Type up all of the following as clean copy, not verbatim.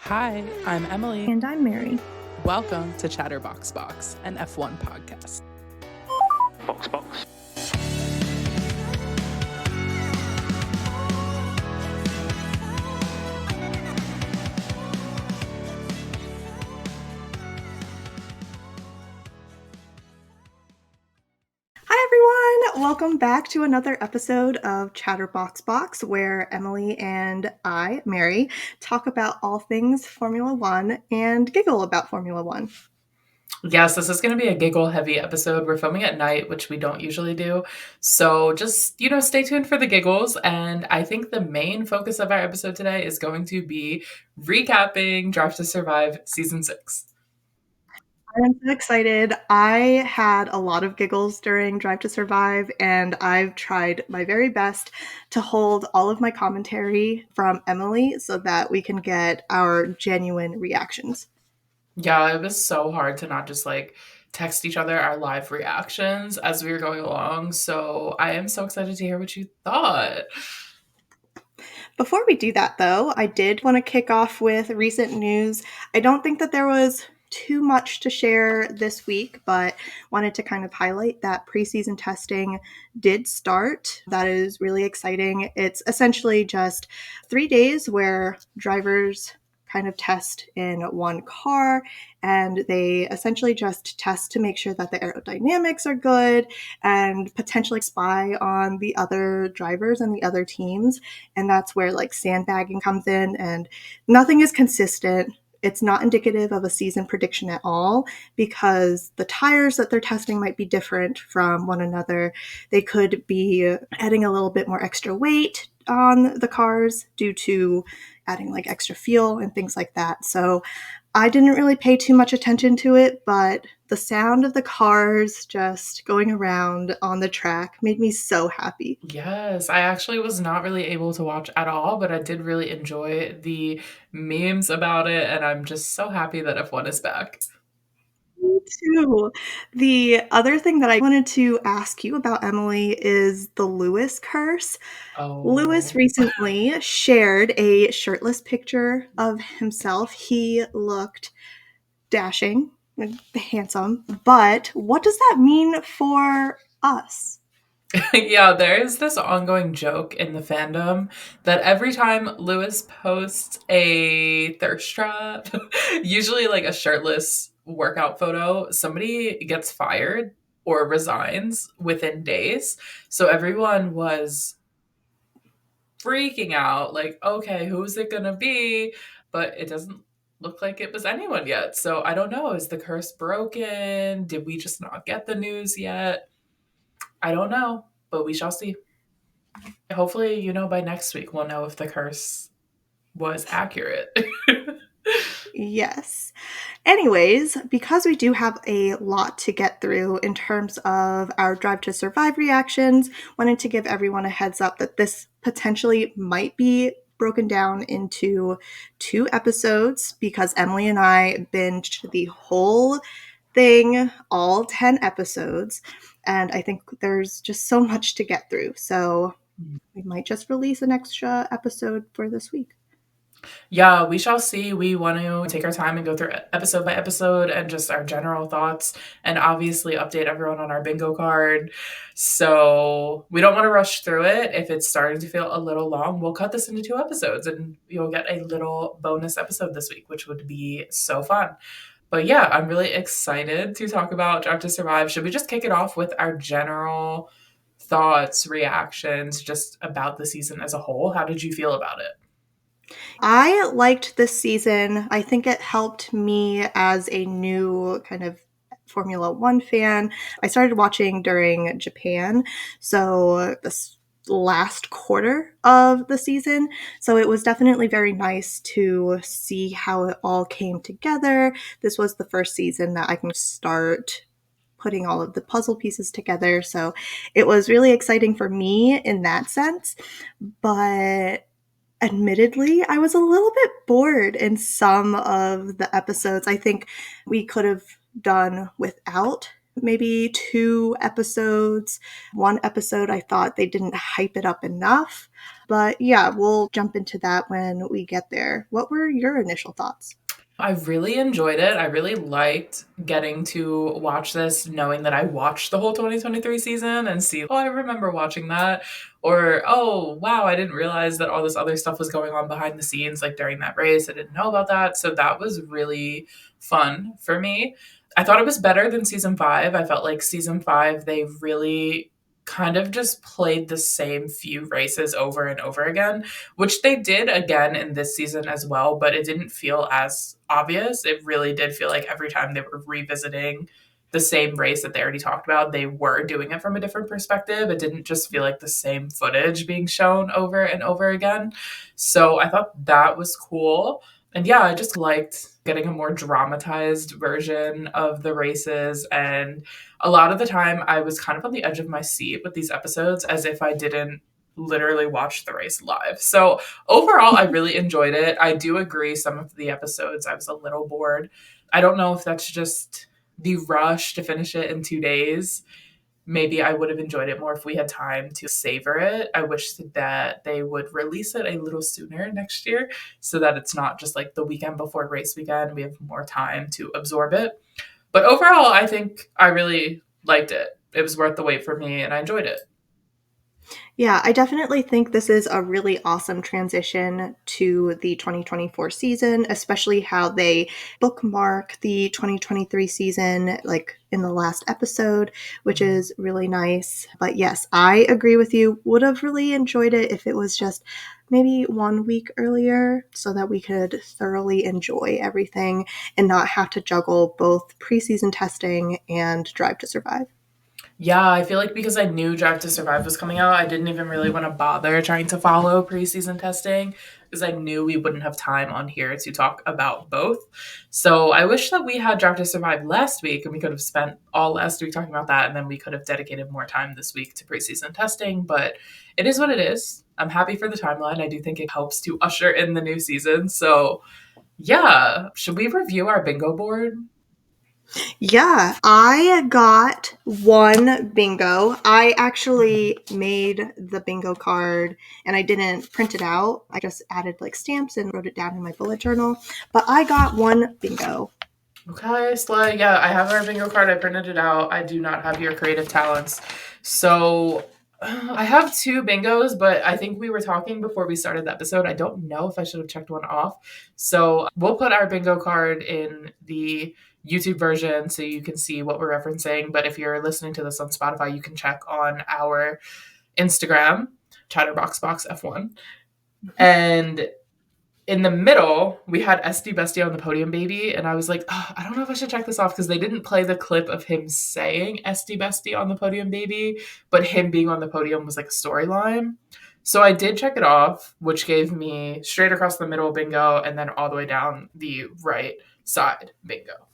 Hi, I'm Emily. And I'm Mary. Welcome to Chatterbox Box, an F1 podcast. Box. Hi everyone! Welcome back to another episode of Chatterbox Box, where Emily and I, Mary, talk about all things Formula One and giggle about Formula One. Yes, this is going to be a giggle heavy episode. We're filming at night, which we don't usually do. So just, stay tuned for the giggles. And I think the main focus of our episode today is going to be recapping Drive to Survive Season 6. I'm so excited. I had a lot of giggles during Drive to Survive, and I've tried my very best to hold all of my commentary from Emily so that we can get our genuine reactions. Yeah, it was so hard to not just text each other our live reactions as we were going along. So I am so excited to hear what you thought. Before we do that, though, I did want to kick off with recent news. I don't think that there was too much to share this week, but wanted to kind of highlight that preseason testing did start. That is really exciting. It's essentially just 3 days where drivers kind of test in one car, and they essentially just test to make sure that the aerodynamics are good and potentially spy on the other drivers and the other teams. And that's where like sandbagging comes in, and nothing is consistent. It's not indicative of a season prediction at all because the tires that they're testing might be different from one another. They could be adding a little bit more extra weight on the cars due to adding like extra fuel and things like that. So I didn't really pay too much attention to it, but the sound of the cars just going around on the track made me so happy. Yes, I actually was not really able to watch at all, but I did really enjoy the memes about it, and I'm just so happy that F1 is back. Me too. The other thing that I wanted to ask you about, Emily, is the Lewis curse. Lewis Oh. recently shared a shirtless picture of himself. He looked dashing and handsome, but what does that mean for us? Yeah, there is this ongoing joke in the fandom that every time Lewis posts a thirst trap, usually like a shirtless workout photo, somebody gets fired or resigns within days. So everyone was freaking out, like, okay, who's it gonna be? But it doesn't look like it was anyone yet. So I don't know. Is the curse broken? Did we just not get the news yet? I don't know, but we shall see. Hopefully, by next week, we'll know if the curse was accurate. Yes. Anyways, because we do have a lot to get through in terms of our Drive to Survive reactions, wanted to give everyone a heads up that this potentially might be broken down into 2 episodes because Emily and I binged the whole thing, all 10 episodes, and I think there's just so much to get through. So we might just release an extra episode for this week. Yeah, we shall see. We want to take our time and go through episode by episode and just our general thoughts and obviously update everyone on our bingo card. So we don't want to rush through it. If it's starting to feel a little long, we'll cut this into 2 episodes and you'll get a little bonus episode this week, which would be so fun. But yeah, I'm really excited to talk about Drive to Survive. Should we just kick it off with our general thoughts, reactions, just about the season as a whole? How did you feel about it? I liked this season. I think it helped me as a new kind of Formula One fan. I started watching during Japan, so this last quarter of the season. So it was definitely very nice to see how it all came together. This was the first season that I can start putting all of the puzzle pieces together. So it was really exciting for me in that sense. But admittedly, I was a little bit bored in some of the episodes. I think we could have done without maybe 2 episodes. One episode, I thought they didn't hype it up enough. But yeah, we'll jump into that when we get there. What were your initial thoughts? I really enjoyed it. I really liked getting to watch this, knowing that I watched the whole 2023 season and see, oh, I remember watching that. Or, oh, wow, I didn't realize that all this other stuff was going on behind the scenes, like during that race. I didn't know about that. So that was really fun for me. I thought it was better than season five. I felt like season five, they really kind of just played the same few races over and over again, which they did again in this season as well, but it didn't feel as obvious. It really did feel like every time they were revisiting the same race that they already talked about, they were doing it from a different perspective. It didn't just feel like the same footage being shown over and over again. So I thought that was cool. And yeah, I just liked getting a more dramatized version of the races. And a lot of the time, I was kind of on the edge of my seat with these episodes as if I didn't literally watch the race live. So overall, I really enjoyed it. I do agree, some of the episodes I was a little bored. I don't know if that's just the rush to finish it in 2 days. Maybe I would have enjoyed it more if we had time to savor it. I wish that they would release it a little sooner next year so that it's not just like the weekend before race weekend. We have more time to absorb it. But overall, I think I really liked it. It was worth the wait for me and I enjoyed it. Yeah, I definitely think this is a really awesome transition to the 2024 season, especially how they bookmark the 2023 season, like in the last episode, which is really nice. But yes, I agree with you. Would have really enjoyed it if it was just maybe 1 week earlier so that we could thoroughly enjoy everything and not have to juggle both preseason testing and Drive to Survive. Yeah, I feel like because I knew Drive to Survive was coming out, I didn't even really want to bother trying to follow preseason testing because I knew we wouldn't have time on here to talk about both. So I wish that we had Drive to Survive last week and we could have spent all last week talking about that and then we could have dedicated more time this week to preseason testing. But it is what it is. I'm happy for the timeline. I do think it helps to usher in the new season. So yeah, should we review our bingo board? Yeah, I got one bingo. I actually made the bingo card and I didn't print it out. I just added like stamps and wrote it down in my bullet journal. But I got one bingo. Okay, Slay. Yeah, I have our bingo card. I printed it out. I do not have your creative talents. So I have two bingos, but I think we were talking before we started the episode. I don't know if I should have checked one off. So we'll put our bingo card in the YouTube version so you can see what we're referencing. But if you're listening to this on Spotify, you can check on our Instagram, ChatterboxBoxF1. And in the middle, we had SD Bestie on the podium baby, and I was like, oh, I don't know if I should check this off because they didn't play the clip of him saying SD Bestie on the podium baby, but him being on the podium was like a storyline. So I did check it off, which gave me straight across the middle bingo and then all the way down the right side bingo.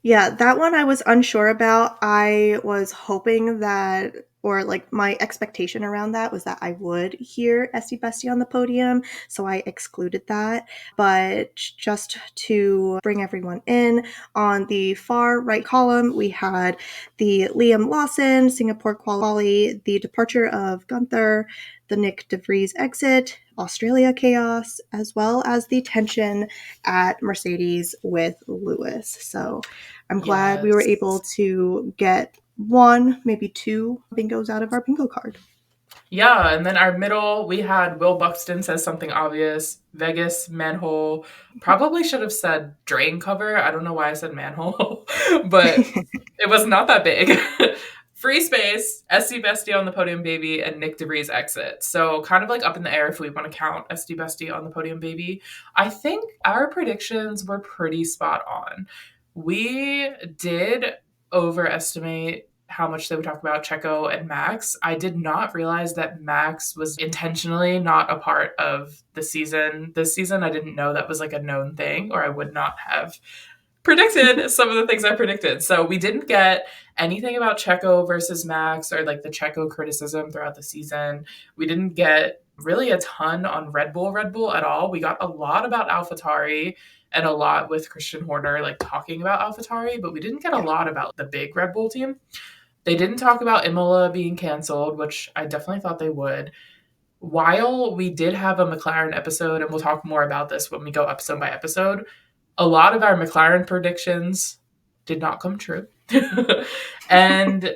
Yeah, that one I was unsure about. I was hoping that, or like my expectation around that was that I would hear Esty Bestie on the podium, so I excluded that. But just to bring everyone in, on the far right column, we had the Liam Lawson, Singapore quali, the departure of Gunther, the Nick DeVries exit, Australia chaos, as well as the tension at Mercedes with Lewis. So I'm glad we were able Yes. to get one, maybe two bingos out of our bingo card. Yeah, and then our middle, we had Will Buxton says something obvious. Vegas manhole. Probably should have said drain cover. I don't know why I said manhole, but it was not that big. Free space, SD Bestie on the podium baby, and Nick DeVries exit. So kind of like up in the air if we want to count SD Bestie on the podium baby. I think our predictions were pretty spot on. We did overestimate how much they would talk about Checo and Max. I did not realize that Max was intentionally not a part of the season. This season, I didn't know that was like a known thing, or I would not have predicted some of the things I predicted. So we didn't get anything about Checo versus Max or like the Checo criticism throughout the season. We didn't get really a ton on Red Bull at all. We got a lot about AlphaTauri and a lot with Christian Horner like talking about AlphaTauri, but we didn't get a Yeah. lot about the big Red Bull team. They didn't talk about Imola being canceled, which I definitely thought they would. while we did have a McLaren episode, and we'll talk more about this when we go episode by episode, a lot of our McLaren predictions did not come true. And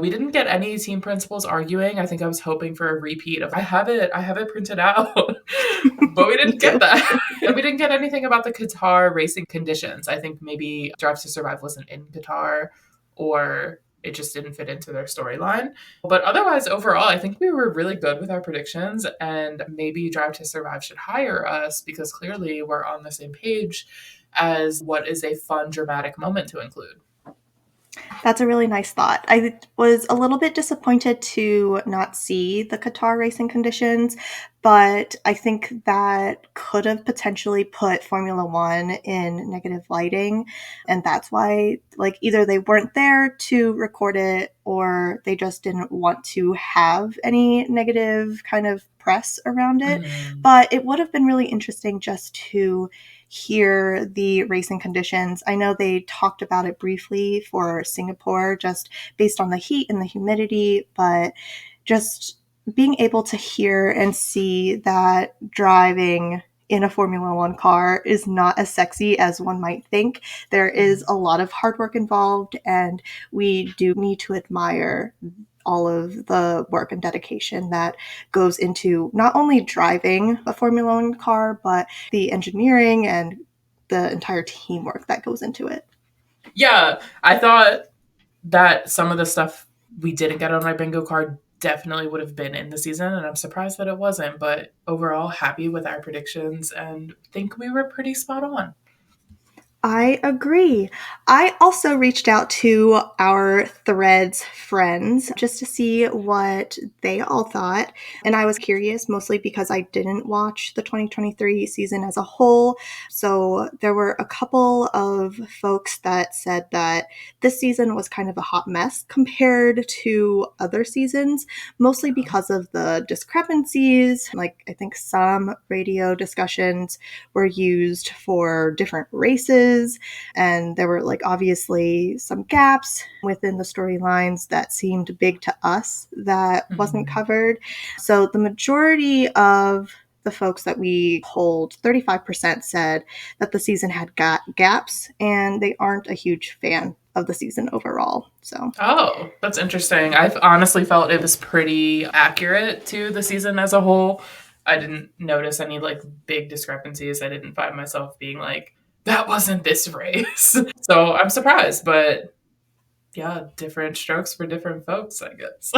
we didn't get any team principals arguing. I think I was hoping for a repeat of I have it printed out. But we Me didn't get too. that. And we didn't get anything about the Qatar racing conditions. I think maybe Drive to Survive wasn't in Qatar, or it just didn't fit into their storyline. But otherwise, overall, I think we were really good with our predictions, and maybe Drive to Survive should hire us because clearly we're on the same page as what is a fun, dramatic moment to include. That's a really nice thought. I was a little bit disappointed to not see the Qatar racing conditions, but I think that could have potentially put Formula One in negative lighting. And that's why, like, either they weren't there to record it or they just didn't want to have any negative kind of press around it. Mm-hmm. But it would have been really interesting just to hear the racing conditions. I know they talked about it briefly for Singapore, just based on the heat and the humidity, but just being able to hear and see that driving in a Formula One car is not as sexy as one might think. There is a lot of hard work involved, and we do need to admire all of the work and dedication that goes into not only driving a Formula One car, but the engineering and the entire teamwork that goes into it. Yeah, I thought that some of the stuff we didn't get on my bingo card definitely would have been in the season, and I'm surprised that it wasn't. But overall, happy with our predictions and think we were pretty spot on. I agree. I also reached out to our Threads friends just to see what they all thought. And I was curious mostly because I didn't watch the 2023 season as a whole. So there were a couple of folks that said that this season was kind of a hot mess compared to other seasons, mostly because of the discrepancies. Like, I think some radio discussions were used for different races, and there were, like, obviously some gaps within the storylines that seemed big to us that wasn't covered. So the majority of the folks that we polled, 35% said that the season had got gaps, and they aren't a huge fan of the season overall. So Oh, that's interesting. I've honestly felt it was pretty accurate to the season as a whole. I didn't notice any like big discrepancies. I didn't find myself being like, that wasn't this race. So I'm surprised, but yeah, different strokes for different folks, I guess.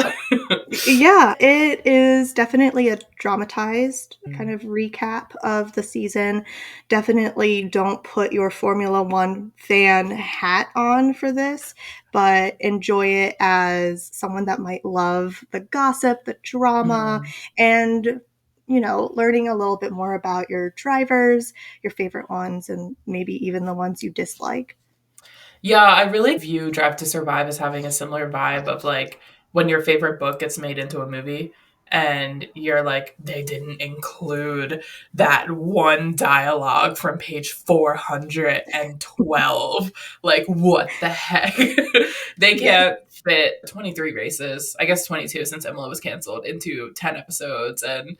yeah, it is definitely a dramatized kind of recap of the season. Definitely don't put your Formula One fan hat on for this, but enjoy it as someone that might love the gossip, the drama, and learning a little bit more about your drivers, your favorite ones, and maybe even the ones you dislike. Yeah, I really view Drive to Survive as having a similar vibe of like when your favorite book gets made into a movie and you're like, they didn't include that one dialogue from page 412. Like, what the heck? They Yeah. can't fit 23 races, I guess 22 since Imola was canceled, into 10 episodes and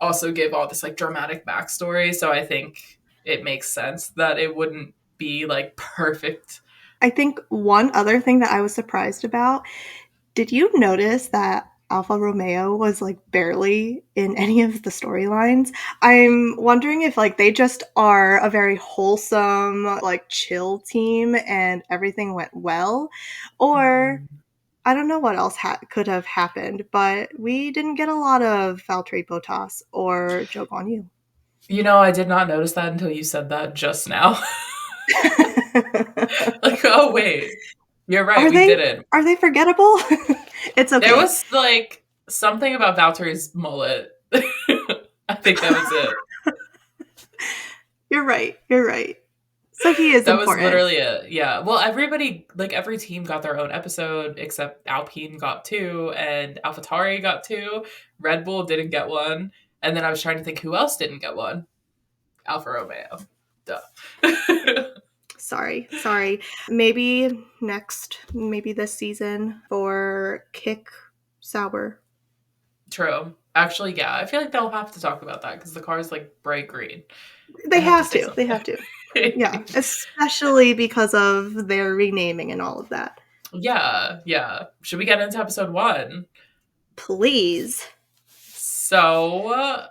also give all this like dramatic backstory. So I think it makes sense that it wouldn't be like perfect. I think one other thing that I was surprised about, did you notice that Alfa Romeo was like barely in any of the storylines? I'm wondering if like they just are a very wholesome, like chill team and everything went well, or I don't know what else could have happened, but we didn't get a lot of Valtteri Bottas or Joe Guan You know, I did not notice that until you said that just now. Yu. Like, oh wait, you're right, Are we they didn't. are they forgettable? It's There okay. was like something about Valtteri's mullet. I think that was it. You're right. You're right. So he is That was important. literally it. Yeah. Well, everybody, like every team got their own episode except Alpine got two and AlphaTauri got two. Red Bull didn't get one. And then I was trying to think who else didn't get one. Alfa Romeo. Duh. Sorry. Maybe this season for Kick Sauber. True. Actually, yeah, I feel like they'll have to talk about that because the car is like bright green. They They have to have say to. They something. have to. Yeah, especially because of their renaming and all of that. Yeah, yeah. Should we get into episode 1? Please. So,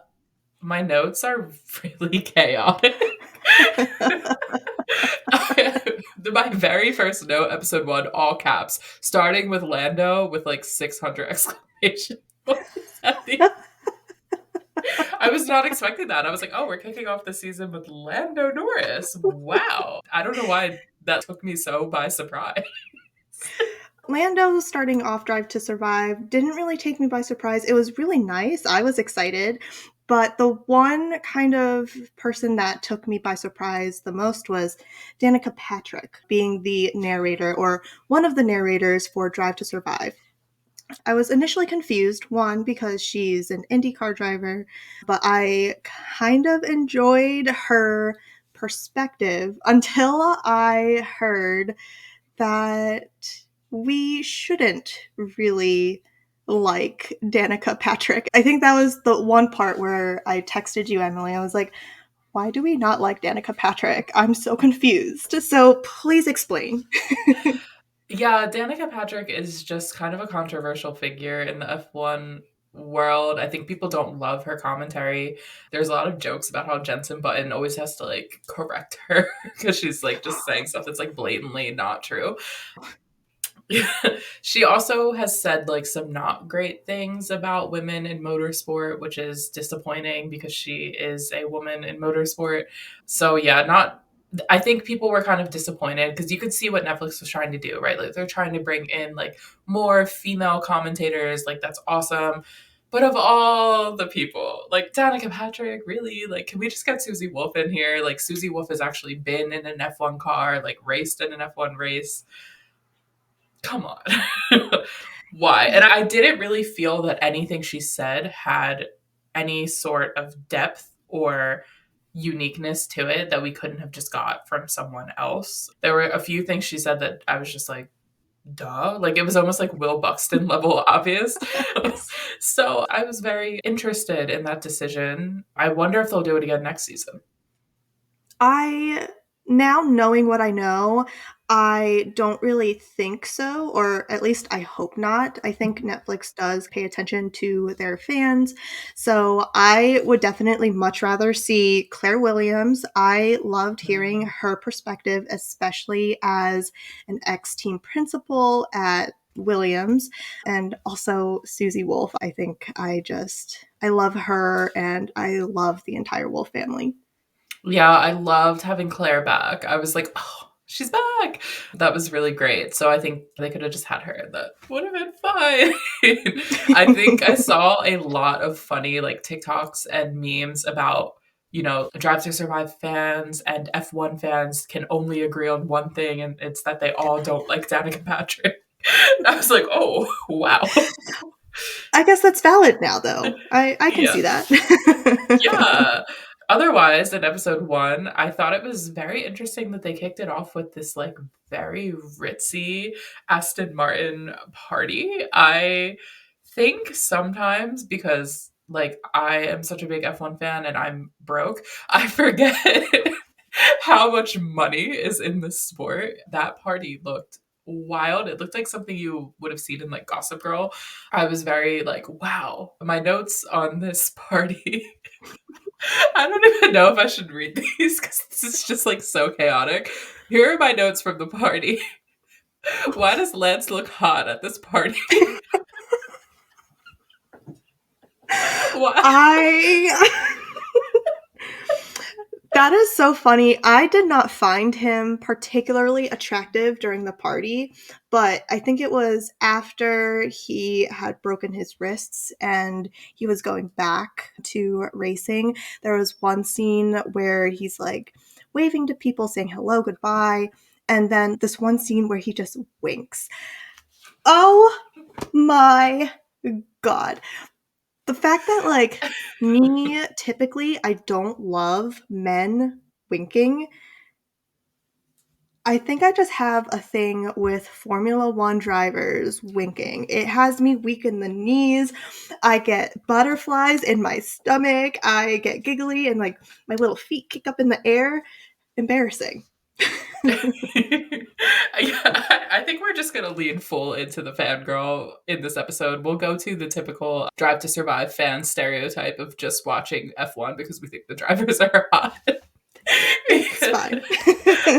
my notes are really chaotic. My very first note, episode 1, all caps, starting with Lando with like 600 exclamation points at the I was not expecting that. I was like, oh, we're kicking off the season with Lando Norris. Wow. I don't know why that took me so by surprise. Lando starting off Drive to Survive didn't really take me by surprise. It was really nice. I was excited. But the one kind of person that took me by surprise the most was Danica Patrick being the narrator or one of the narrators for Drive to Survive. I was initially confused, one, because she's an IndyCar driver, but I kind of enjoyed her perspective until I heard that we shouldn't really like Danica Patrick. I think that was the one part where I texted you, Emily. I was like, why do we not like Danica Patrick? I'm so confused. So please explain. Yeah, Danica Patrick is just kind of a controversial figure in the F1 world. I think people don't love her commentary. There's a lot of jokes about how Jensen Button always has to like correct her because she's like just saying stuff that's like blatantly not true. She also has said like some not great things about women in motorsport, which is disappointing because she is a woman in motorsport. So yeah, not I think people were kind of disappointed because you could see what Netflix was trying to do, right? Like they're trying to bring in like more female commentators, like that's awesome. But of all the people, like Danica Patrick, really? Like, can we just get Susie Wolf in here? Like, Susie Wolf has actually been in an F1 car, like, raced in an F1 race. Come on. Why? And I didn't really feel that anything she said had any sort of depth or uniqueness to it that we couldn't have just got from someone else. There were a few things she said that I was just like, duh. Like it was almost like Will Buxton level obvious. Yes. So I was very interested in that decision. I wonder if they'll do it again next season. I now knowing what I know, I don't really think so, or at least I hope not. I think Netflix does pay attention to their fans. So I would definitely much rather see Claire Williams. I loved hearing her perspective, especially as an ex team principal at Williams, and also Susie Wolf. I think I love her and I love the entire Wolf family. Yeah, I loved having Claire back. I was like, oh, she's back. That was really great. So I think they could have just had her and that would have been fine. I think I saw a lot of funny like TikToks and memes about, Drive to Survive fans and F1 fans can only agree on one thing, and it's that they all don't like Danica Patrick. And I was like, oh, wow. I guess that's valid now, though. I can Yeah. see that. Yeah. Otherwise, in episode 1, I thought it was very interesting that they kicked it off with this like very ritzy Aston Martin party. I think sometimes because like I am such a big F1 fan and I'm broke, I forget how much money is in the sport. That party looked wild. It looked like something you would have seen in like Gossip Girl. I was very like, wow. My notes on this party I don't even know if I should read these because this is just like so chaotic. Here are my notes from the party. Why does Lance look hot at this party? Why? I That is so funny. I did not find him particularly attractive during the party, but I think it was after he had broken his wrists and he was going back to racing. There was one scene where he's like waving to people, saying hello, goodbye, and then this one scene where he just winks. Oh my God. The fact that, like, me, typically, I don't love men winking. I think I just have a thing with Formula One drivers winking. It has me weak in the knees. I get butterflies in my stomach. I get giggly and like my little feet kick up in the air. Embarrassing. I think we're just going to lean full into the fangirl in this episode. We'll go to the typical Drive to Survive fan stereotype of just watching F1 because we think the drivers are hot. It's fine.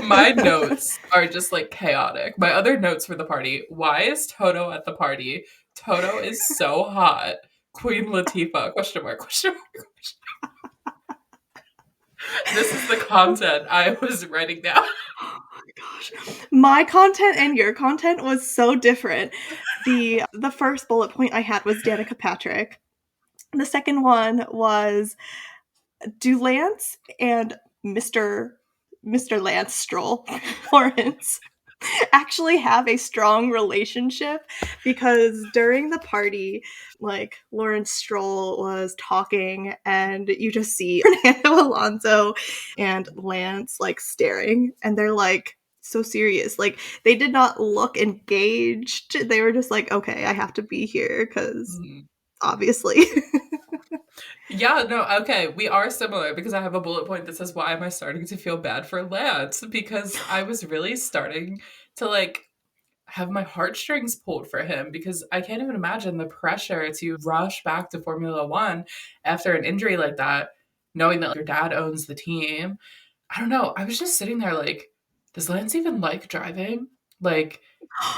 My notes are just like chaotic. My other notes for the party: why is Toto at the party? Toto is so hot. Queen Latifah? Question mark? Question mark? Question mark. This is the content I was writing down. Oh my gosh. My content and your content was so different. The first bullet point I had was Danica Patrick. The second one was, do Lance and Mr. Lance Stroll Lawrence actually have a strong relationship? Because during the party, like Lawrence Stroll was talking and you just see Fernando Alonso and Lance like staring and they're like so serious. Like they did not look engaged. They were just like, okay, I have to be here because obviously. Yeah, no, okay, we are similar because I have a bullet point that says, why am I starting to feel bad for Lance? Because I was really starting to like have my heartstrings pulled for him because I can't even imagine the pressure to rush back to Formula One after an injury like that, knowing that your dad owns the team. I don't know. I was just sitting there like, does Lance even like driving? Like,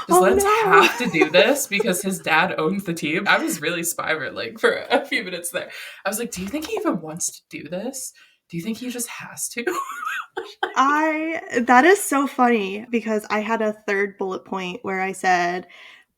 does Oh Lance no. have to do this because his dad owns the team? I was really spiraling for a few minutes there. I was like, do you think he even wants to do this? Do you think he just has to? That is so funny because I had a third bullet point where I said,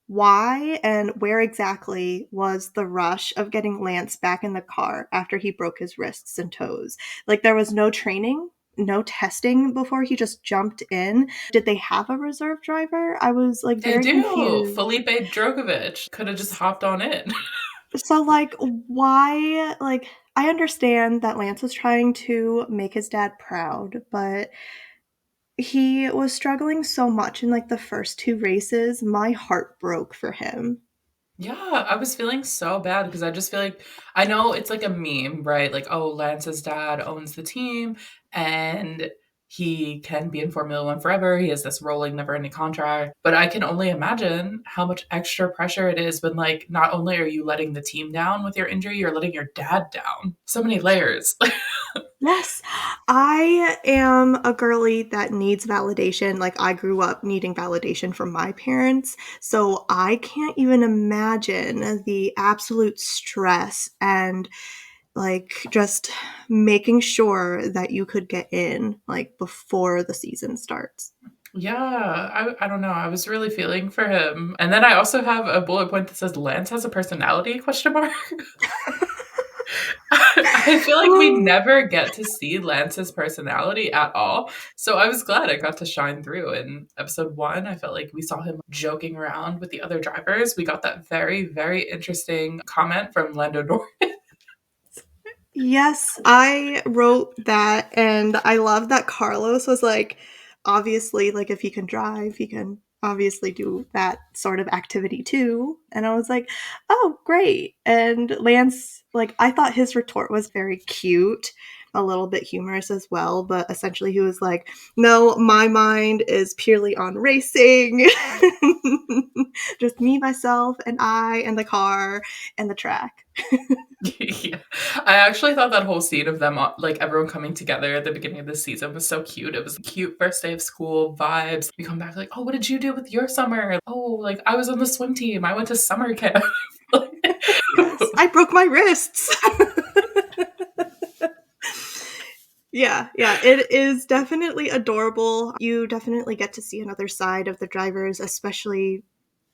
why and where exactly was the rush of getting Lance back in the car after he broke his wrists and toes? Like there was no training, no testing before he just jumped in. Did they have a reserve driver? I was like They very do. confused. Felipe Drogovic could have just hopped on in. So like why like I understand that Lance was trying to make his dad proud, but he was struggling so much in like the first two races. My heart broke for him. Yeah, I was feeling so bad because I just feel like I know it's like a meme, right? Like, oh, Lance's dad owns the team and he can be in Formula One forever. He has this rolling, never ending contract. But I can only imagine how much extra pressure it is when, like, not only are you letting the team down with your injury, you're letting your dad down. So many layers. Yes, I am a girly that needs validation. Like, I grew up needing validation from my parents. So I can't even imagine the absolute stress and like just making sure that you could get in like before the season starts. Yeah, I don't know. I was really feeling for him. And then I also have a bullet point that says Lance has a personality question mark. I feel like we Oh, never get to see Lance's personality at all. So I was glad I got to shine through in episode 1. I felt like we saw him joking around with the other drivers. We got that very, very interesting comment from Lando Norris. yes, I wrote that, and I love that Carlos was like, obviously, like if he can drive, he can obviously do that sort of activity too. And I was like, oh, great. And Lance, like, I thought his retort was very cute, a little bit humorous as well, but essentially he was like, no, my mind is purely on racing. Just me, myself, and I, and the car, and the track. Yeah. I actually thought that whole scene of them, like everyone coming together at the beginning of the season, was so cute. It was cute first day of school vibes. We come back like, oh, what did you do with your summer? Oh, like I was on the swim team. I went to summer camp. Yes, I broke my wrists. Yeah, it is definitely adorable. You definitely get to see another side of the drivers, especially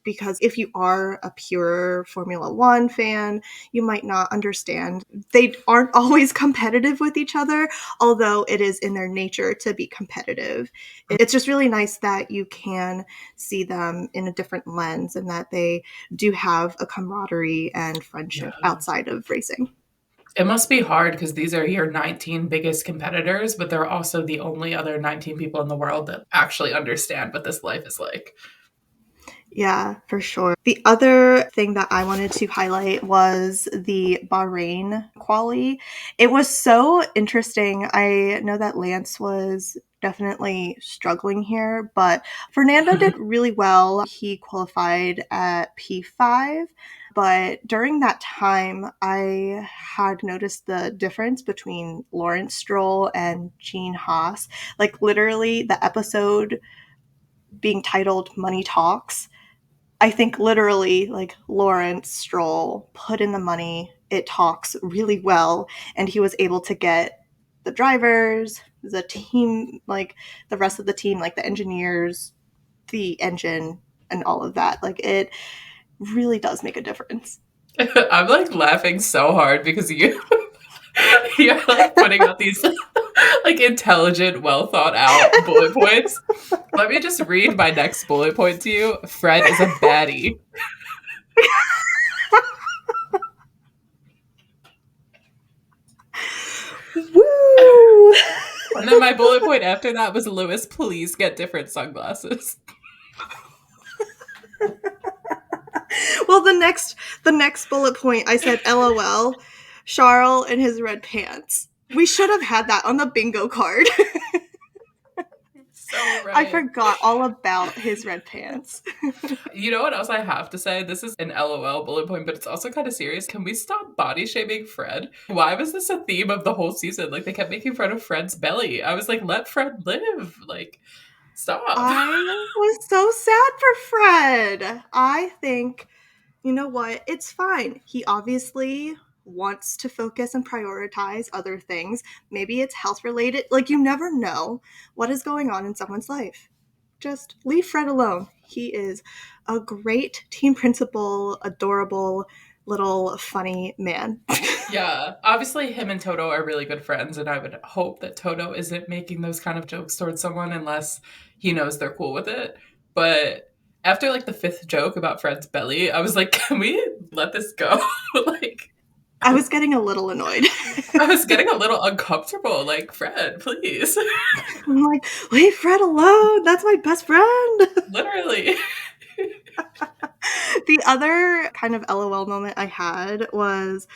because if you are a pure Formula One fan, you might not understand. They aren't always competitive with each other, although it is in their nature to be competitive. It's just really nice that you can see them in a different lens and that they do have a camaraderie and friendship Yeah. outside of racing. It must be hard because these are your 19 biggest competitors, but they're also the only other 19 people in the world that actually understand what this life is like. Yeah, for sure. The other thing that I wanted to highlight was the Bahrain quali. It was so interesting. I know that Lance was definitely struggling here, but Fernando did really well. He qualified at P5, but during that time, I had noticed the difference between Lawrence Stroll and Gene Haas. Like, literally, the episode being titled Money Talks, I think literally, like, Lawrence Stroll put in the money. It talks really well, and he was able to get the drivers, the team, like the rest of the team, like the engineers, the engine, and all of that. Like, it really does make a difference. I'm like laughing so hard because you're like putting out these like intelligent, well thought out bullet points. Let me just read my next bullet point to you. Fred is a baddie. Woo! And then my bullet point after that was Lewis, please get different sunglasses. Well, the next bullet point, I said, LOL, Charles and his red pants. We should have had that on the bingo card. So I right. forgot all about his red pants. You know what else I have to say? This is an LOL bullet point, but it's also kind of serious. Can we stop body shaming Fred? Why was this a theme of the whole season? Like, they kept making fun of Fred's belly. I was like, let Fred live. Like, stop. I was so sad for Fred. I think, you know what? It's fine. He obviously wants to focus and prioritize other things. Maybe it's health related. Like, you never know what is going on in someone's life. Just leave Fred alone. He is a great team principal, adorable, little funny man. Yeah, obviously him and Toto are really good friends, and I would hope that Toto isn't making those kind of jokes towards someone unless he knows they're cool with it. But after like the fifth joke about Fred's belly, I was like, can we let this go? Like, I was getting a little annoyed. I was getting a little uncomfortable. Like, Fred, please. I'm like, leave Fred alone. That's my best friend. Literally. The other kind of LOL moment I had was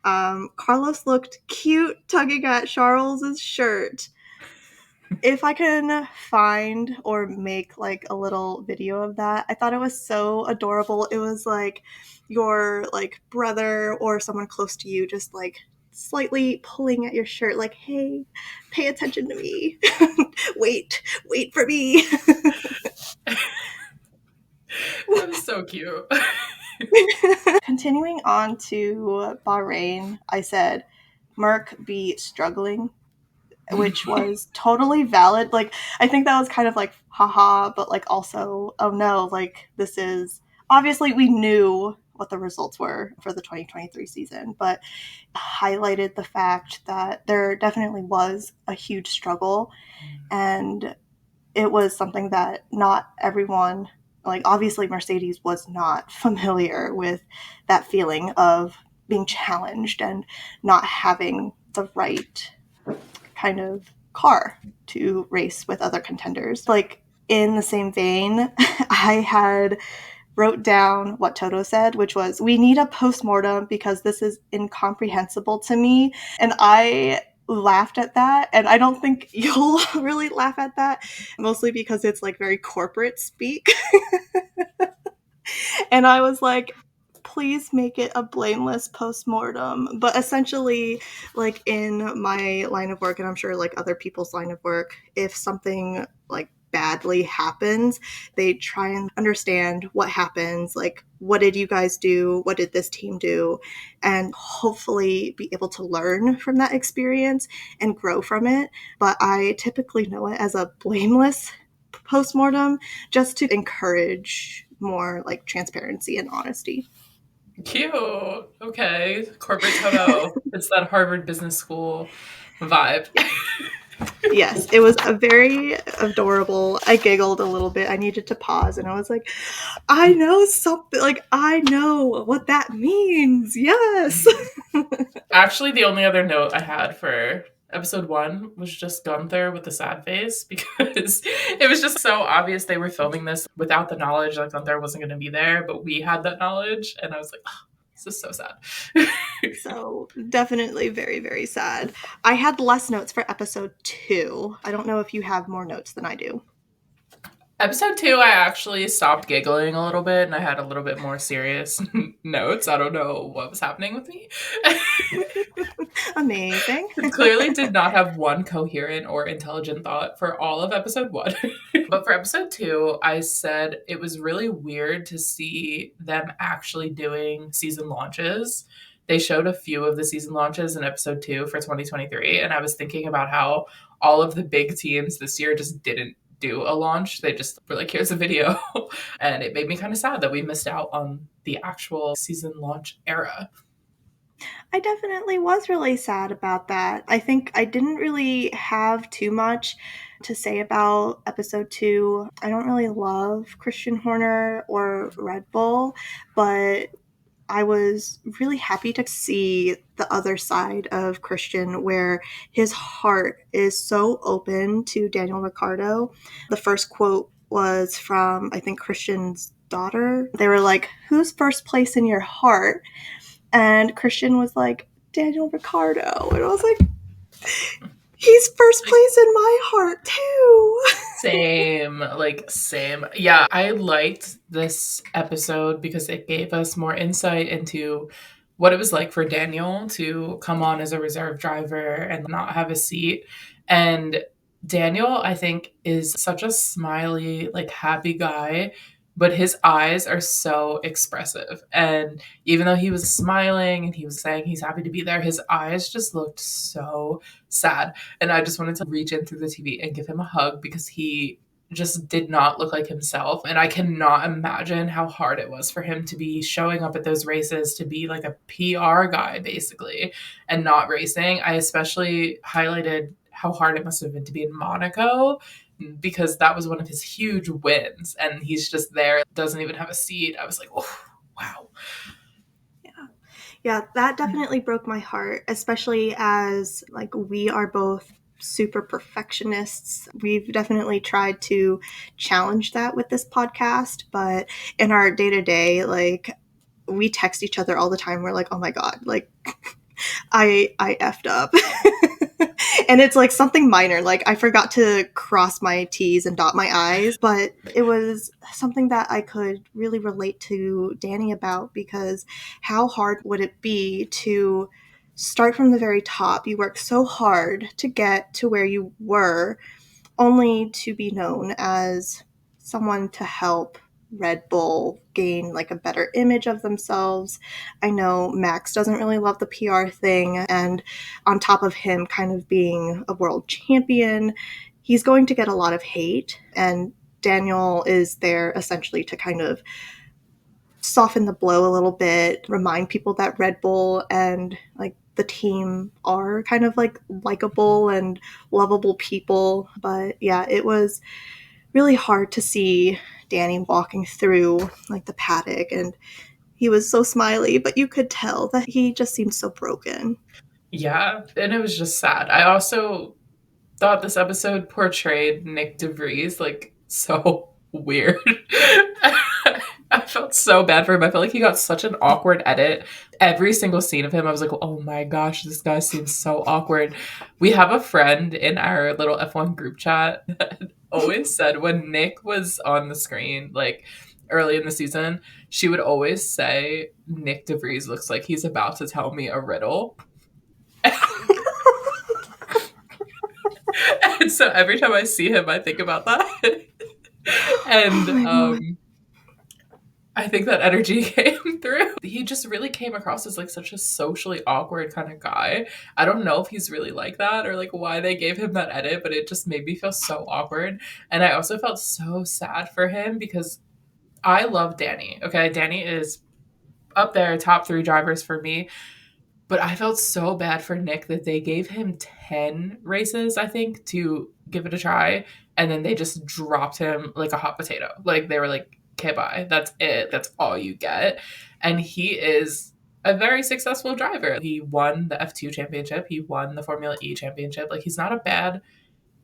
Carlos looked cute tugging at Charles's shirt. If I can find or make like a little video of that, I thought it was so adorable. It was like your like brother or someone close to you just like slightly pulling at your shirt like, hey, pay attention to me. wait for me. That was so cute. Continuing on to Bahrain, I said Merc be struggling, which was totally valid. Like, I think that was kind of like, haha, but like also, oh no, like this is obviously we knew what the results were for the 2023 season, but highlighted the fact that there definitely was a huge struggle, and it was something that not everyone, like obviously Mercedes was not familiar with that feeling of being challenged and not having the right kind of car to race with other contenders. Like, in the same vein, I had wrote down what Toto said, which was, we need a postmortem because this is incomprehensible to me. And I laughed at that. And I don't think you'll really laugh at that, mostly because it's like very corporate speak. And I was like, please make it a blameless postmortem. But essentially, like in my line of work, and I'm sure like other people's line of work, if something like badly happens, they try and understand what happens, like what did you guys do, what did this team do, and hopefully be able to learn from that experience and grow from it. But I typically know it as a blameless postmortem, just to encourage more like transparency and honesty. Cute. Okay. Corporate Toto. It's that Harvard Business School vibe. Yes, it was a very adorable. I giggled a little bit. I needed to pause and I was like, I know something, like, I know what that means. Yes. Actually, the only other note I had for episode 1 was just Gunther with the sad face because it was just so obvious they were filming this without the knowledge that Gunther wasn't going to be there, but we had that knowledge, and I was like, oh, this is so sad. So definitely very, very sad. I had less notes for episode 2. I don't know if you have more notes than I do. Episode 2, I actually stopped giggling a little bit and I had a little bit more serious notes. I don't know what was happening with me. Amazing. Clearly did not have one coherent or intelligent thought for all of episode 1. But for episode 2, I said it was really weird to see them actually doing season launches. They showed a few of the season launches in episode 2 for 2023, and I was thinking about how all of the big teams this year just didn't do a launch. They just were like, here's a video. And it made me kind of sad that we missed out on the actual season launch era. I definitely was really sad about that. I think I didn't really have too much to say about episode 2. I don't really love Christian Horner or Red Bull, but I was really happy to see the other side of Christian where his heart is so open to Daniel Ricciardo. The first quote was from, I think, Christian's daughter. They were like, "Who's first place in your heart?" And Christian was like, "Daniel Ricciardo." And I was like, he's first place in my heart too. Same. Yeah, I liked this episode because it gave us more insight into what it was like for Daniel to come on as a reserve driver and not have a seat. And Daniel, I think, is such a smiley, like happy guy, but his eyes are so expressive. And even though he was smiling and he was saying he's happy to be there, his eyes just looked so sad. And I just wanted to reach in through the TV and give him a hug because he just did not look like himself. And I cannot imagine how hard it was for him to be showing up at those races, to be like a PR guy, basically, and not racing. I especially highlighted how hard it must have been to be in Monaco because that was one of his huge wins. And he's just there, doesn't even have a seat. I was like, oh, wow. Yeah, that definitely broke my heart, especially as like we are both super perfectionists. We've definitely tried to challenge that with this podcast, but in our day-to-day, like we text each other all the time. We're like, "Oh my god, like I effed up." And it's like something minor, like I forgot to cross my T's and dot my I's, but it was something that I could really relate to Danny about, because how hard would it be to start from the very top? You worked so hard to get to where you were, only to be known as someone to help Red Bull gain like a better image of themselves. I know Max doesn't really love the PR thing, and on top of him kind of being a world champion, he's going to get a lot of hate, and Daniel is there essentially to kind of soften the blow a little bit, remind people that Red Bull and like the team are kind of like likable and lovable people. But yeah, it was really hard to see Danny walking through like the paddock, and he was so smiley, but you could tell that he just seemed so broken. Yeah, and it was just sad. I also thought this episode portrayed Nick DeVries like so weird. I felt so bad for him. I felt like he got such an awkward edit. Every single scene of him, I was like, oh my gosh, this guy seems so awkward. We have a friend in our little F1 group chat that always said when Nick was on the screen, like early in the season, she would always say, Nick DeVries looks like he's about to tell me a riddle. And so every time I see him, I think about that. And I think that energy came through. He just really came across as like such a socially awkward kind of guy. I don't know if he's really like that or like why they gave him that edit, but it just made me feel so awkward. And I also felt so sad for him because I love Danny. Okay, Danny is up there, top 3 drivers for me. But I felt so bad for Nick that they gave him 10 races, I think, to give it a try. And then they just dropped him like a hot potato. Like they were like, okay, bye. That's it. That's all you get. And he is a very successful driver. He won the F2 championship, he won the Formula E championship. Like he's not a bad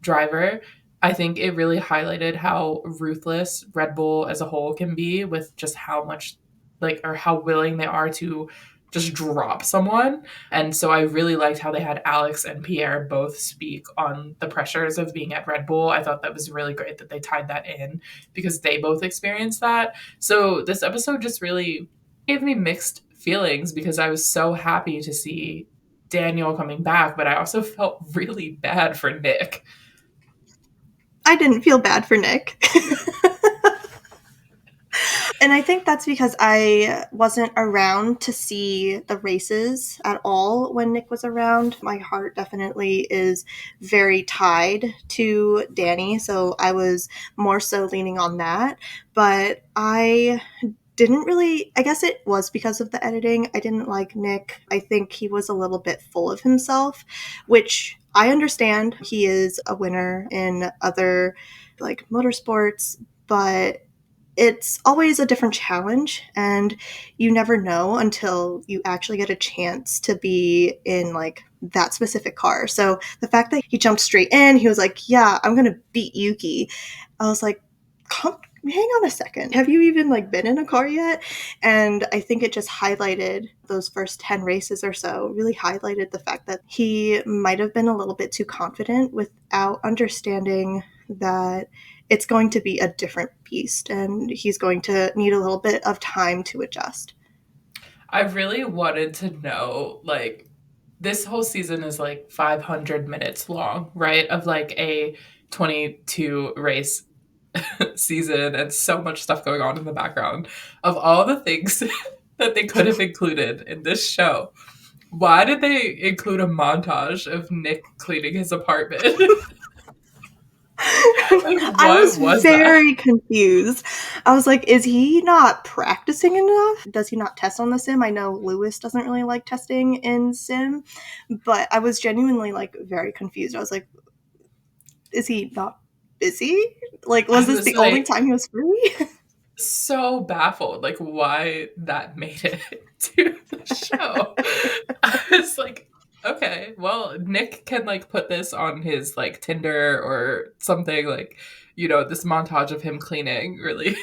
driver. I think it really highlighted how ruthless Red Bull as a whole can be with just how much, like, or how willing they are to just drop someone. And so I really liked how they had Alex and Pierre both speak on the pressures of being at Red Bull. I thought that was really great that they tied that in because they both experienced that. So this episode just really gave me mixed feelings because I was so happy to see Daniel coming back, but I also felt really bad for Nick. I didn't feel bad for Nick. And I think that's because I wasn't around to see the races at all when Nick was around. My heart definitely is very tied to Danny, so I was more so leaning on that. But I didn't really, I guess it was because of the editing. I didn't like Nick. I think he was a little bit full of himself, which I understand. He is a winner in other like motorsports, but it's always a different challenge, and you never know until you actually get a chance to be in like that specific car. So the fact that he jumped straight in, he was like, yeah, I'm gonna beat Yuki. I was like, come, hang on a second, have you even like been in a car yet? And I think it just highlighted those first 10 races or so, really highlighted the fact that he might have been a little bit too confident without understanding that it's going to be a different beast and he's going to need a little bit of time to adjust. I really wanted to know, like, this whole season is like 500 minutes long, right? Of like a 22 race season and so much stuff going on in the background. Of all the things that they could have included in this show, why did they include a montage of Nick cleaning his apartment? Like, I what was was that? very confused. I was like, is he not practicing enough? Does he not test on the sim? I know Lewis doesn't really like testing in sim, but I was genuinely like very confused. I was like, is he not busy? Like, I was this was the only like time he was free? so baffled, like why that made it to the show. I was like, okay, well, Nick can like put this on his like Tinder or something, like, this montage of him cleaning really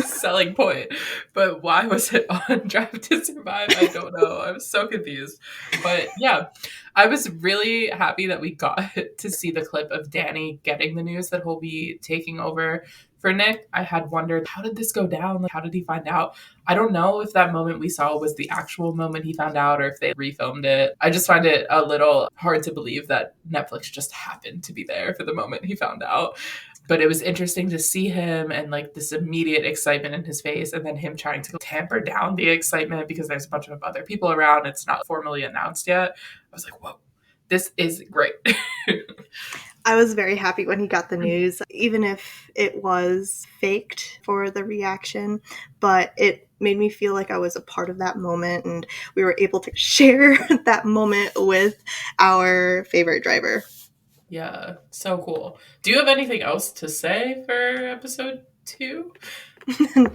selling point. But why was it on Drive to Survive? I don't know. I was so confused. But yeah, I was really happy that we got to see the clip of Danny getting the news that he'll be taking over for Nick. I had wondered, how did this go down? Like, how did he find out? I don't know if that moment we saw was the actual moment he found out or if they refilmed it. I just find it a little hard to believe that Netflix just happened to be there for the moment he found out. But it was interesting to see him and like this immediate excitement in his face, and then him trying to tamper down the excitement because there's a bunch of other people around. It's not formally announced yet. I was like, whoa, this is great. I was very happy when he got the news, even if it was faked for the reaction, but it made me feel like I was a part of that moment and we were able to share that moment with our favorite driver. Yeah, so cool. Do you have anything else to say for episode 2?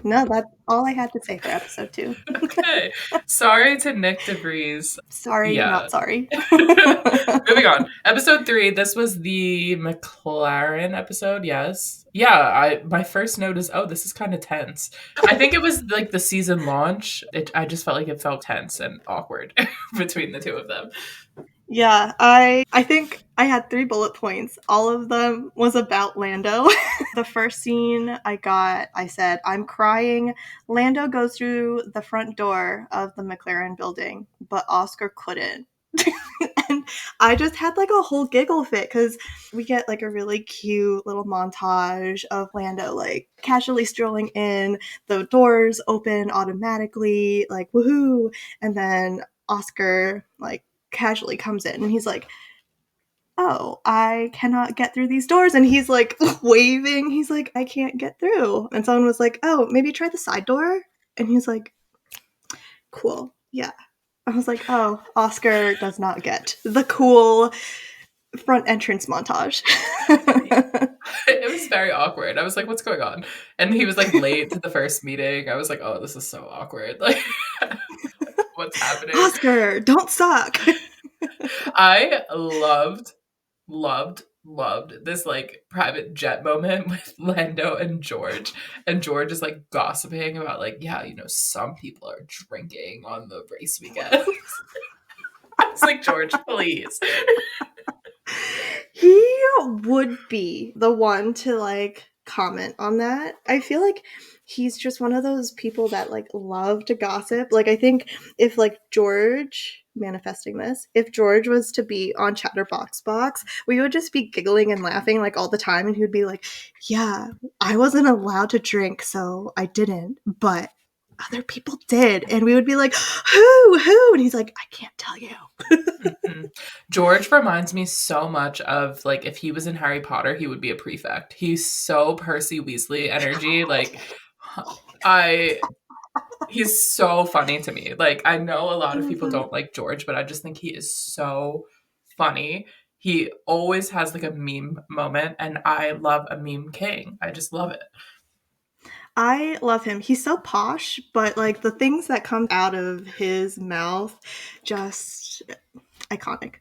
No, that's all I had to say for episode 2. Okay. Sorry to Nick DeVries. Sorry, Yeah. not sorry. Moving on. Episode 3. This was the McLaren episode. Yes. Yeah. My first note is, oh, this is kind of tense. I think it was like the season launch. I just felt like it felt tense and awkward between the two of them. Yeah, I think I had 3 bullet points. All of them was about Lando. The first scene I said, I'm crying. Lando goes through the front door of the McLaren building, but Oscar couldn't. And I just had like a whole giggle fit because we get like a really cute little montage of Lando like casually strolling in, the doors open automatically, like woohoo, and then Oscar like casually comes in and he's like, oh, I cannot get through these doors. And he's like waving. He's like, I can't get through. And someone was like, oh, maybe try the side door. And he's like, cool. Yeah. I was like, oh, Oscar does not get the cool front entrance montage. It was very awkward. I was like, what's going on? And he was like late to the first meeting. I was like, oh, this is so awkward. Like, what's happening? Oscar, don't suck. I loved this like private jet moment with Lando and George. And George is like gossiping about like, yeah, you know, some people are drinking on the race weekend. I was like, George, please. He would be the one to like comment on that. I feel like he's just one of those people that like love to gossip. Like I think if like George manifesting this, if George was to be on Chatterbox Box, we would just be giggling and laughing like all the time and he would be like, "Yeah, I wasn't allowed to drink, so I didn't, but other people did." And we would be like, "Who?" And he's like, "I can't tell you." Mhm. George reminds me so much of like if he was in Harry Potter, he would be a prefect. He's so Percy Weasley energy. Like I he's so funny to me. Like I know a I lot of love people that. don't like George, but I just think he is so funny. He always has like a meme moment and I love a meme king. I just love it. I love him. He's so posh, but like the things that come out of his mouth, just iconic.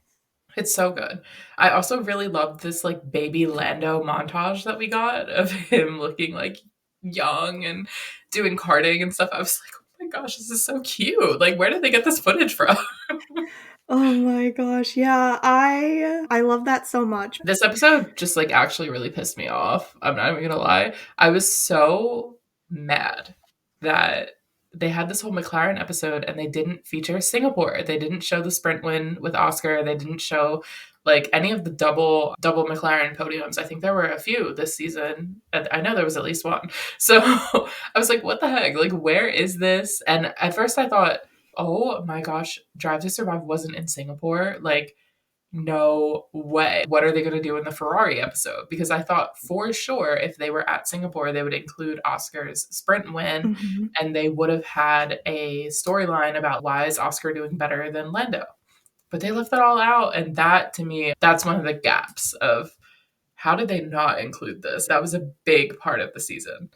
It's so good. I also really loved this like baby Lando montage that we got of him looking like young and doing karting and stuff. I was like, oh my gosh, this is so cute. Like, where did they get this footage from? Oh my gosh, yeah, I love that so much. This episode just like actually really pissed me off. I'm not even gonna lie. I was so mad that they had this whole McLaren episode and they didn't feature Singapore. They didn't show the sprint win with Oscar. They didn't show like any of the double McLaren podiums. I think there were a few this season. I know there was at least one. So I was like, what the heck? Like, where is this? And at first I thought, oh my gosh, Drive to Survive wasn't in Singapore. Like, no way. What are they going to do in the Ferrari episode? Because I thought for sure if they were at Singapore, they would include Oscar's sprint win Mhm. and they would have had a storyline about why is Oscar doing better than Lando. But they left that all out. And that to me, that's one of the gaps of how did they not include this? That was a big part of the season.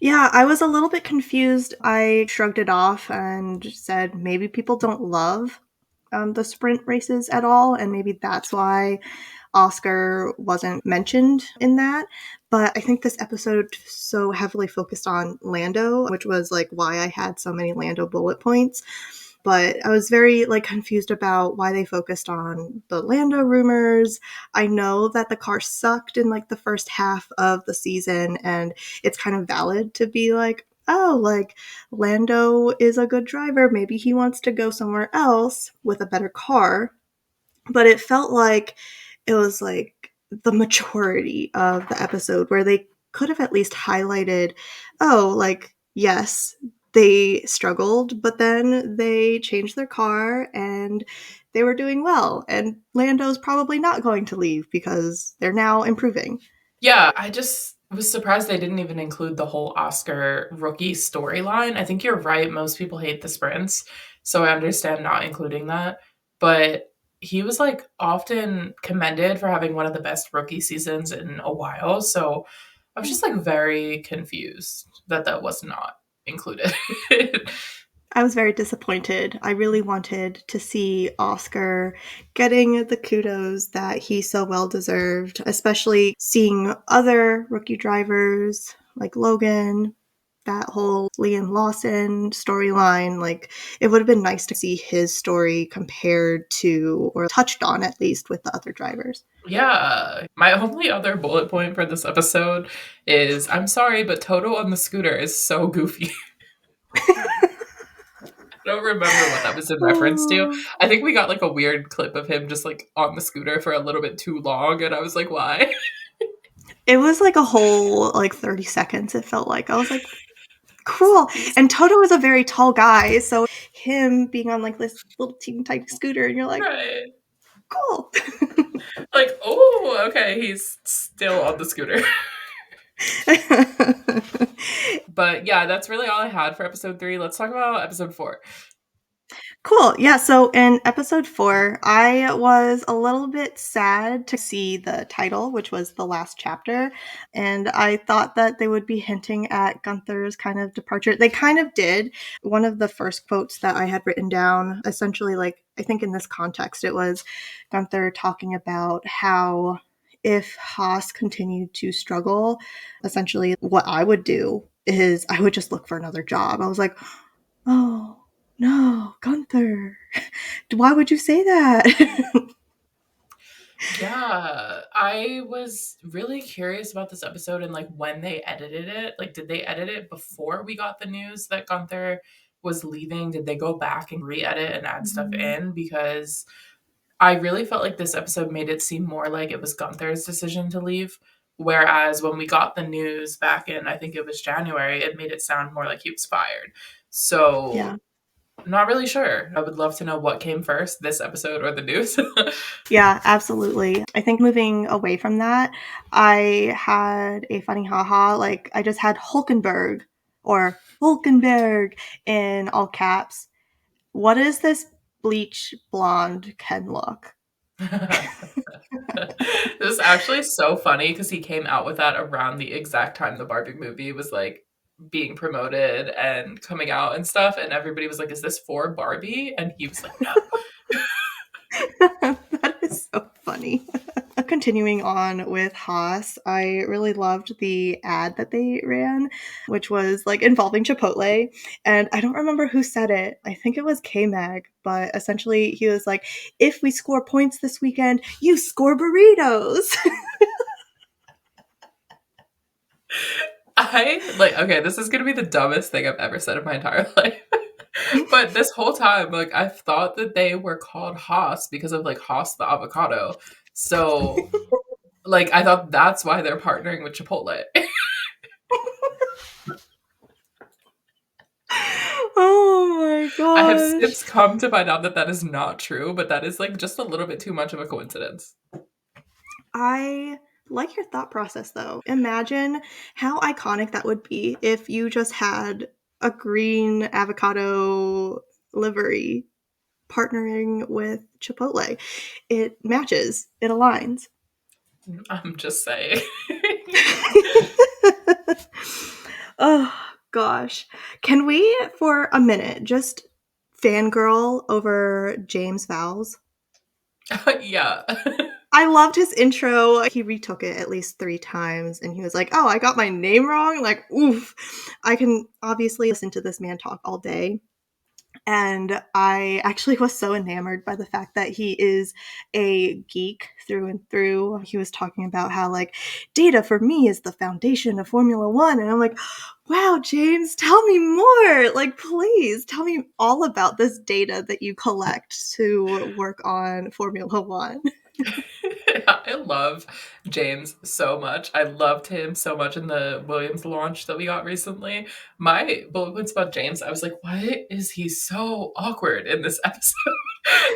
Yeah, I was a little bit confused. I shrugged it off and said maybe people don't love the sprint races at all, and maybe that's why Oscar wasn't mentioned in that. But I think this episode so heavily focused on Lando, which was like why I had so many Lando bullet points. But I was very like confused about why they focused on the Lando rumors. I know that the car sucked in like the first half of the season, and it's kind of valid to be like, oh, like Lando is a good driver. Maybe he wants to go somewhere else with a better car. But it felt like it was like the majority of the episode where they could have at least highlighted, oh, like, yes, they struggled, but then they changed their car and they were doing well. And Lando's probably not going to leave because they're now improving. Yeah, I just was surprised they didn't even include the whole Oscar rookie storyline. I think you're right. Most people hate the sprints. So I understand not including that. But he was like often commended for having one of the best rookie seasons in a while. So I was just like very confused that that was not included. I was very disappointed. I really wanted to see Oscar getting the kudos that he so well deserved, especially seeing other rookie drivers like Logan, that whole Liam Lawson storyline. Like, it would have been nice to see his story compared to, or touched on at least, with the other drivers. Yeah. My only other bullet point for this episode is I'm sorry, but Toto on the scooter is so goofy. I don't remember what that was in reference to. Oh. I think we got like a weird clip of him just like on the scooter for a little bit too long, and I was like, why? It was like a whole like 30 seconds, it felt like. I was like, cool. He's And Toto is a very tall guy, so him being on like this little teeny tiny scooter, and you're like, right. cool. Like, oh, okay, he's still on the scooter. But yeah, that's really all I had for episode 3. Let's talk about episode 4. Cool. Yeah. So in episode 4, I was a little bit sad to see the title, which was the last chapter. And I thought that they would be hinting at Gunther's kind of departure. They kind of did. One of the first quotes that I had written down, essentially, like, I think in this context, it was Gunther talking about how if Haas continued to struggle, essentially, what I would do is I would just look for another job. I was like, oh, no, Gunther. Why would you say that? Yeah, I was really curious about this episode and like when they edited it. Like, did they edit it before we got the news that Gunther was leaving? Did they go back and re-edit and add stuff in? Because I really felt like this episode made it seem more like it was Gunther's decision to leave. Whereas when we got the news back in, I think it was January, it made it sound more like he was fired. Yeah. So, not really sure. I would love to know what came first, this episode or the news. Yeah, absolutely. I think moving away from that, I had a funny haha. Like, I just had Hulkenberg or Hulkenberg in all caps. What is this bleach blonde Ken look? This is actually so funny because he came out with that around the exact time the Barbie movie was like being promoted and coming out and stuff. And everybody was like, is this for Barbie? And he was like, no. That is so funny. Continuing on with Haas, I really loved the ad that they ran, which was like involving Chipotle. And I don't remember who said it. I think it was K Mag, but essentially he was like, if we score points this weekend, you score burritos. Okay, this is gonna be the dumbest thing I've ever said in my entire life. But this whole time, like, I've thought that they were called Haas because of like Haas the avocado. So, like, I thought that's why they're partnering with Chipotle. Oh my I have gosh. since come to find out that that is not true, but that is like just a little bit too much of a coincidence. I like your thought process though. Imagine how iconic that would be if you just had a green avocado livery partnering with Chipotle. It matches, it aligns. I'm just saying. Oh gosh. Can we, for a minute, just fangirl over James Vowles? Yeah. I loved his intro. He retook it at least 3 times and he was like, "Oh, I got my name wrong." Like, oof. I can obviously listen to this man talk all day. And I actually was so enamored by the fact that he is a geek through and through. He was talking about how, like, data for me is the foundation of Formula One. And I'm like, wow, James, tell me more. Like, please tell me all about this data that you collect to work on Formula One. I love James so much. I loved him so much in the Williams launch that we got recently. My bullet points about James, I was like, why is he so awkward in this episode?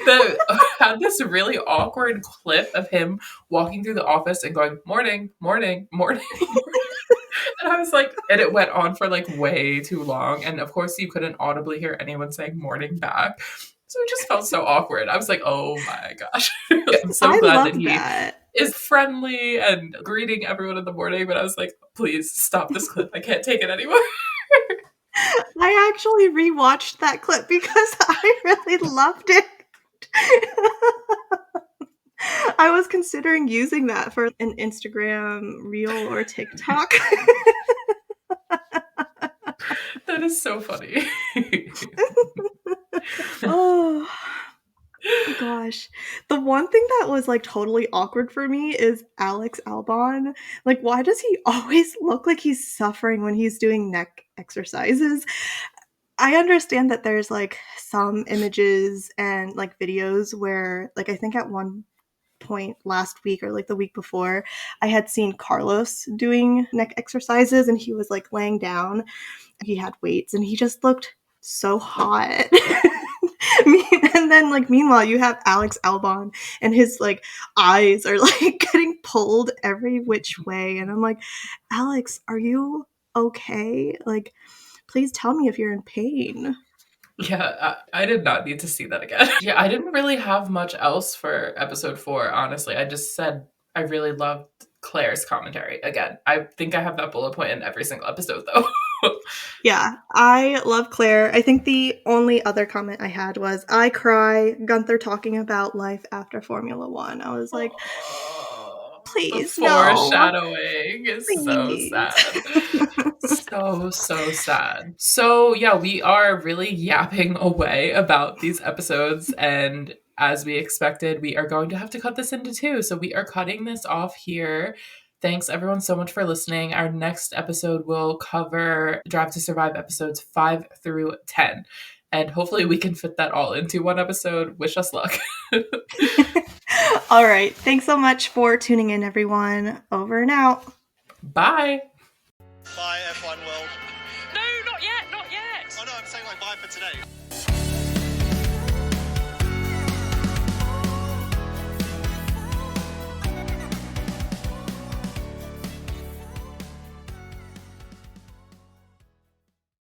That had this really awkward clip of him walking through the office and going, morning, morning, morning, morning. And I was like, and it went on for like way too long. And of course, you couldn't audibly hear anyone saying morning back. So it just felt so awkward. I was like, oh my gosh. I'm so I glad that love he that. is friendly and greeting everyone in the morning. But I was like, please stop this clip. I can't take it anymore. I actually rewatched that clip because I really loved it. I was considering using that for an Instagram reel or TikTok. That is so funny. Oh gosh. The one thing that was like totally awkward for me is Alex Albon. Like, why does he always look like he's suffering when he's doing neck exercises? I understand that there's like some images and like videos where, like, I think at one point last week or like the week before, I had seen Carlos doing neck exercises and he was like laying down. He had weights and he just looked so hot. And then like meanwhile you have Alex Albon and his like eyes are like getting pulled every which way and I'm like, Alex, are you okay? Like, please tell me if you're in pain. Yeah, I did not need to see that again. Yeah, I didn't really have much else for episode 4, honestly. I just said I really loved Claire's commentary. Again, I think I have that bullet point in every single episode, though. Yeah, I love Claire. I think the only other comment I had was, I cry, Gunther talking about life after Formula One. I was like, The please, no, foreshadowing is so please. sad. So sad. So, yeah, we are really yapping away about these episodes. And as we expected, we are going to have to cut this into 2. So, we are cutting this off here. Thanks, everyone, so much for listening. Our next episode will cover Drive to Survive episodes 5 through 10. And hopefully, we can fit that all into one episode. Wish us luck. All right. Thanks so much for tuning in, everyone. Over and out. Bye. Bye, F1 world. No, not yet, not yet. Oh no, I'm saying like bye for today.